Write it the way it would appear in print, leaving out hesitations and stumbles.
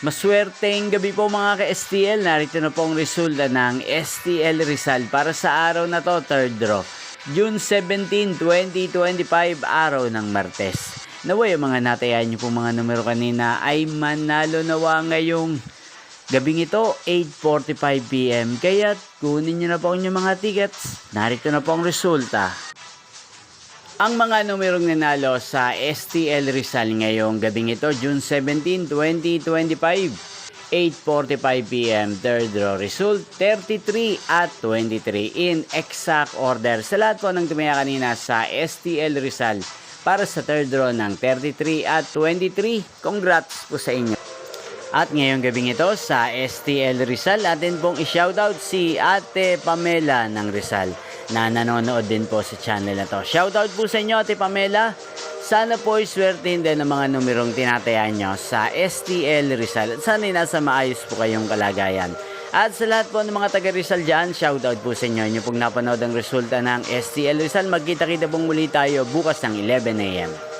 Maswerteng gabi po mga ka-STL. Narito na po ang resulta ng STL Rizal para sa araw na to, third draw. June 17, 2025, araw ng Martes. Naway ang mga natayan nyo po mga numero kanina ay manalo nawa ngayong gabing ito, 8:45 PM. Kaya kunin nyo na po ang inyong mga tickets. Narito na po ang resulta. Ang mga numerong nanalo sa STL Rizal ngayong gabing ito, June 17, 2025, 8:45 PM, third draw result, 33 at 23 in exact order. Sa lahat po ng tumaya kanina sa STL Rizal para sa third draw ng 33 at 23, congrats po sa inyo. At ngayong gabing ito sa STL Rizal, atin pong i-shoutout si Ate Pamela ng Rizal na nanonood din po sa channel na to. Shoutout po sa inyo, Ate Pamela. Sana po iswertein din ang mga numerong tinatayaan nyo sa STL Rizal. At sana nasa maayos po kayong kalagayan. At sa lahat po ng mga taga Rizal dyan, shoutout po sa inyo. Inyo pong napanood ang resulta ng STL Rizal. Magkita-kita pong muli tayo bukas ng 11 AM.